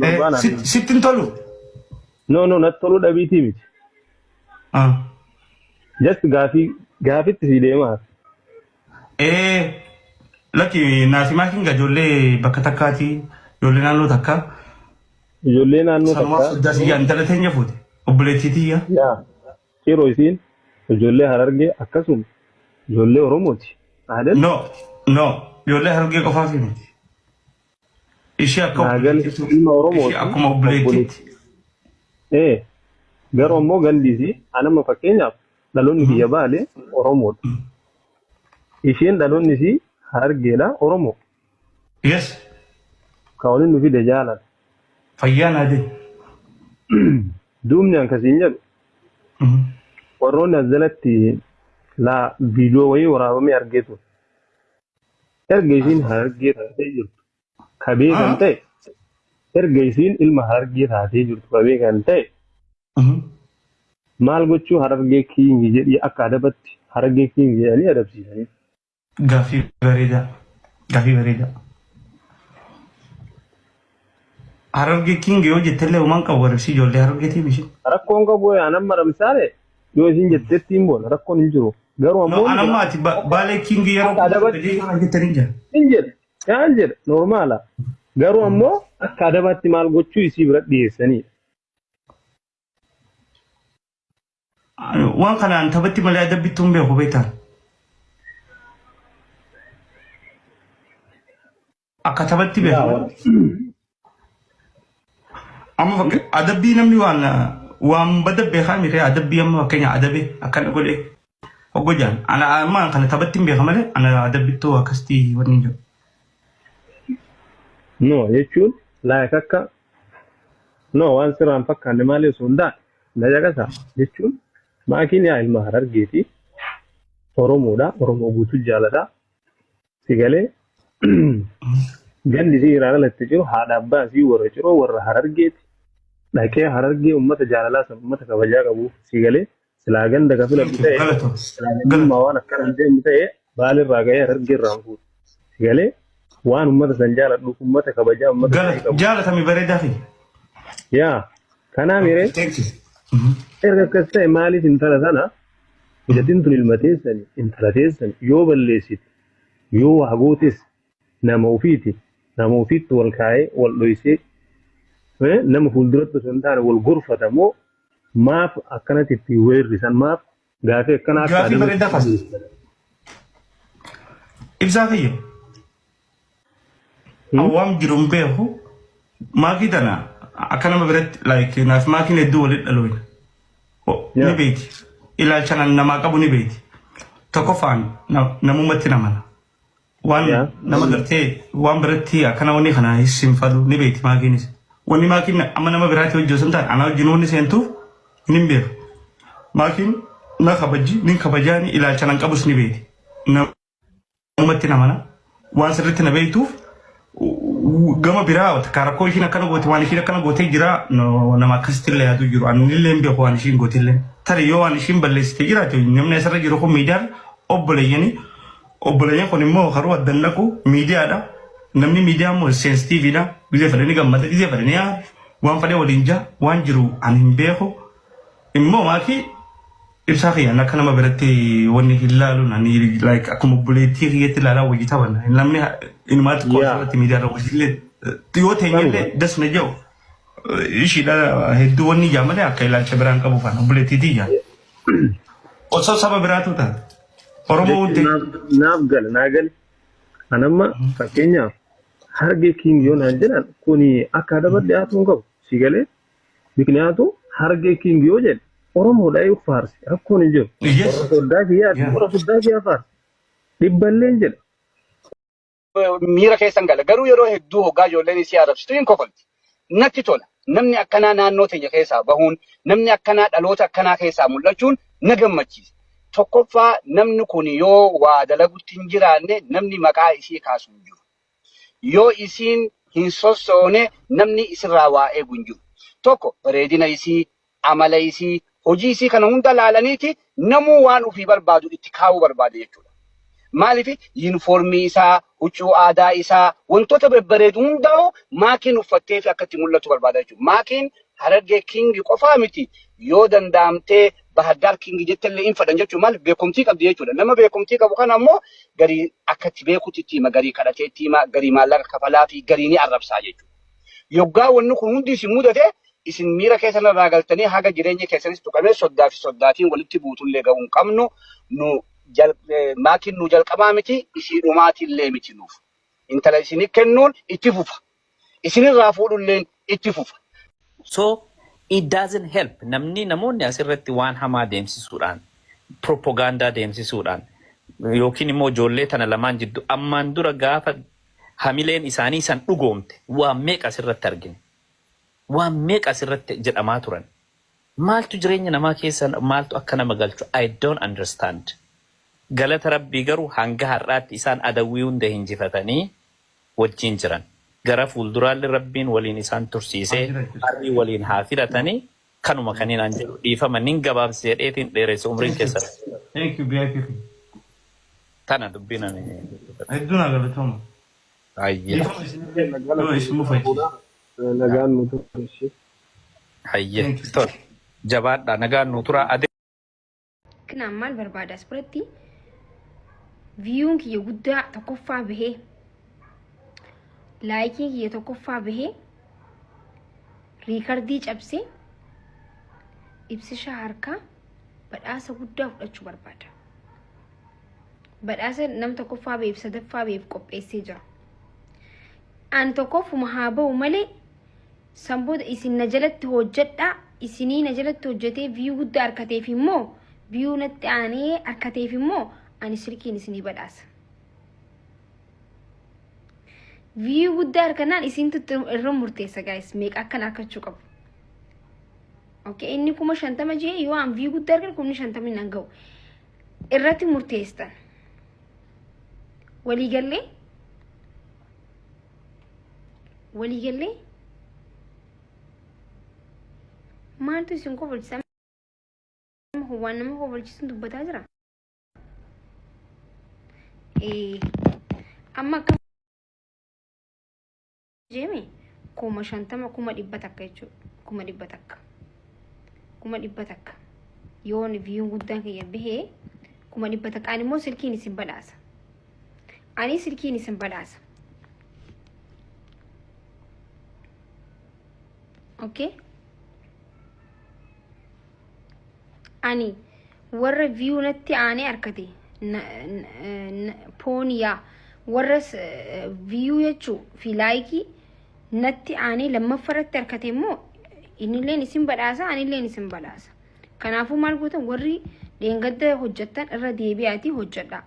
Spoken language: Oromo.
Barbana. Sittin tolu. No, not tolu dhabiti miti. Just gaafitti si deemaa. Laki naasimaa kinga ijoollee bakka takkaati ijoollee naannoo takka. Ijoollee naannoo takka. Sanumaaf sodaasii intala teenya fuute obboleettiitiyya. Yaa yeroo isiin ijoollee Harargee akkasuma ijoollee Oromooti. No ijoollee Harargee qofaaf miti. Ishee akka akkuma obboleettiitti. Garuu ammoo gandisi anama fakkeenyaaf dhaloonni biyya Baalee Oromoodha. Isheen dhaloonni isii Harargeedha Oromoo. Yes. Ka waliin nu fide jaalala. Fayyaan adii. Duumni akkasiin jedhu. Warroonni as jalatti viidiyoo wayii waraabamee argeetu. Erga isiin Harargee taatee jirtu. Ka beekan ta'e. Erga isiin ilma Harargee taatee jirtu ka beekan ta'e. Maal gochuu Harargee kiingi jedhii akka adabatti Harargee kiingi jedhanii adabsiisanii. Gaaffii bareedaa. Harargee kiingi yoo jettellee uumaan qabu warrisi ijoollee Harargeetii miti. Rakkoon qabu anamma ramsaale yoo isin jetteetti hin boona rakkoon hin jiru. Garuu ammoo anammaati Baalee kiingi yeroo jettanii jira. Hin jedha normaala. Garuu ammoo akka adabatti maal gochuu isii bira dhiyeessanii. Waan kanaan taphatti malee adabbitti hin beeku beektan. Akka taphatti beeku. Amma adabbii namni waan bada beekaa miti adabbii amma fakkeenya adabee akkana godhee hoggojaan ana amma kana taphatti hin beeka malee ana adabbittuu akkasitti wanni jiru. No jechuun akka waan sirraan fakkaanne malee osoo hin taane na jaqasa jechuun maakiin yaa ilma Harargeeti Oromoodha Oromoo guutuu jaalata sigalee gandi isii irraa alatti jiru haadha abbaa isii warra ciroo warra Harargeeti. Dhaqee Harargee uummata jaalalaa san uummata kabajaa qabu sigalee silaa ganda gafila ta'e galma waan akkana deemu ta'e Baalirraa ga'ee Harargee irraa fuudhu sigalee waan uummata san jaaladhu uummata kabajaa uummata qabu. Jaalatami bareedaa fi. Yaa kanaa miree erga akkas ta'e maaliif intala sana hidhatiin tun ilma teessani intala teessani yoo balleessite yoo waa gootes nama ofiitti wal kaa'ee wal dhoysee nama fuulduratti osoo hin taane wal gorfata moo maaf akkanatti itti weerrisan maaf gaafii akkanaa akka gaafii bareedaa fayyadu. Ibsaa fayya. Awwaam jiru hin beeku maakii tana akka nama biratti naaf maakiin hedduu walitti dhaloonni. Ni beeti. Ilaalcha namaa qabu ni beeti. Tokkoffaan namumatti namana. Waan nama gartee waan biratti akkana wanni kana hin fadhu ni beeti maakiinis. Wanni maakiin amma nama biraatti hojii osoo hin taane ana wajjin wanni seentuuf ni beeku. Maakiin na kabaji ni kabajaani ilaalcha nan qabus ni beeti. Namumatti namana waan sirriitti na beektuuf gama biraa karakoo ishiin akkana goote waan ishiin akkana gootee jira nama akkasitti illee yaadu jiru ani illee hin beeku waan ishiin goote illee tarii yoo waan ishiin balleessite jiraate namni asirra jiru kun miidiyaan obboleeyyan kun immoo haruu addan naqu miidiyaadha. Namni miidiyaa immoo seensitiiviidha. Gizee fedhanii gammada gizee fedhanii waan fedhee waliin jaa waan jiru ani hin beeku. Immoo maakii ibsaa kiyyaan akka nama biratti wanni hin laaluun ani akkuma obboleettii kiyyatti ilaalaa wajji taphanna. Namni inumaatti qofaatti miidiyaarra wajjillee yoo teenyellee das na jiru. Ishiidha hedduu wanni ijaa malee akka ilaalcha biraan qabu faana obboleettiitii ijaa. Osoo saba biraatu taate. Oromoo wanti. Naa gal. Anamma fakkeenyaaf Harargee kiingi yoo naan jedhan kuni akka adabatti dhiyaatu hin qabu sigalee biqiltuu Harargee kiingi yoo jedhe Oromoodhaa yoo faarsi rakkoon hin jiru. Warra soddaa kiyyaa faarsi dhibballee hin jedha. Miira keessan gala garuu yeroo hedduu hoggaa ijoolleen isii arrabsitu hin kofalti. Natti tola namni akkanaa naannoo teenya keessaa bahuun namni akkanaa dhaloota akkanaa keessaa mul'achuun na gammachiisa. Tokkoffaa namni kun yoo waa dalagutti hin jiraanne namni maqaa isii kaasu hin jiru. Yoo isiin hin sossoone namni isirraa waa eegu hin jiru. Tokko bareedina isii, amala isii, hojii isii kana hunda laalaniiti namuu waan ofii barbaadu itti kaa'uu barbaade jechuudha. maaliif yuunifoormii isaa huccuu aadaa isaa wantoota babbareedu hundaa'u maakiin uffattee fi akkatti mul'atu barbaada jechuudha. Maakiin Harargee Kingi qofaa miti yoo danda'amtee Bahaddaar Kingi jettellee hin fadhan jechuudha. Maaliif beekumtii qabdi jechuudha. Nama beekumtii qabu kana ammoo garii akkatti beekutti itti hima, garii kadhatee itti hima, garii maallaqa kafalaa fi garii ni arrabsaa jechuudha. Yoggaa wanni kun hundi isin mudate isin miira keessan irraa galtanii haga jireenya keessanis tuqamee soddaatiin walitti buutullee ga'uu hin qabnu. Nu maakiin nu jalqabaa miti isii dhumaatillee miti nuuf. Intala isinii kennuun itti fufa. Isinirraa fuudhulleen itti fufa. So it doesn't help. Namoonni asirratti waan hamaa deemsisuudhaan, propaganda deemsisuudhaan, yookiin immoo ijoollee tana lamaan jiddu ammaan dura gaafa hamileen isaanii san dhugoomte waan meeqa asirratti argine. Waan meeqa asirratti jedhamaa turan. Maaltu jireenya namaa keessa maaltu akka nama galchu? I don't understand. Galata Rabbii garuu hanga har'aatti isaan adawwii hunda hinjifatanii wajjin jiran. Gara fuulduraallee Rabbiin waliin isaan tursiisee harrii waliin haa filatanii kanuma kaniin aan jedhu dhiifama nin gabaabsee dheetiin dheeressa umriin keessa. Thank you, VIP. Tana dubbiin ani. Hedduun agaratooma. Hayyee. Nagaan nutu turshi. Hayyee. Tol. Jabaadha nagaan nu tura. Kana maal barbaadas biratti viyuun kiyya guddaa tokkoffaa bahee laayikii kiyya tokkoffaa bahee riikardii cabsee ibsisha harkaa badhaasa guddaa fudhachuu barbaada. Badhaasa nam tokkoffaa baheef sadaffaa baheef qopheessee jira. An tokkoffuma haa bahu malee sanboota isin na jalatti hojjedhaa isinii na jalatti hojjetee viyuu guddaa harkateef immoo viyuu natti aanee harkateef immoo ani silkiin isinii badhaasa. Viyuu guddaa harkanaan isintu irra murteessa guys, meeqa akkan harkachuu qabu. Okay, inni 50 jee yoo an viyuu guddaa harkan 50 nan ga'u. Irratti murteessan. Waliigallee maaltu isin kofalchisan? Waan nama kofalchisun dubbataa jira. Amma akkam jeemi 50 kuma dhibba takka jechuudha. 100 takka yoon viyuun guddaan kiyya bahee 100 takka. Ani immoo silkiin isin badhaasa. Okay? Ani warra view natti aanee harkate pooniyaa warra view jechuu fi laayikii natti aanee lammaffaratti harkate immoo innilleen isin badhaasa, anilleen isin badhaasa. Kanaafuu maal gootan warri dheengadda hojjettan irra deebi'aatii hojjedhaa.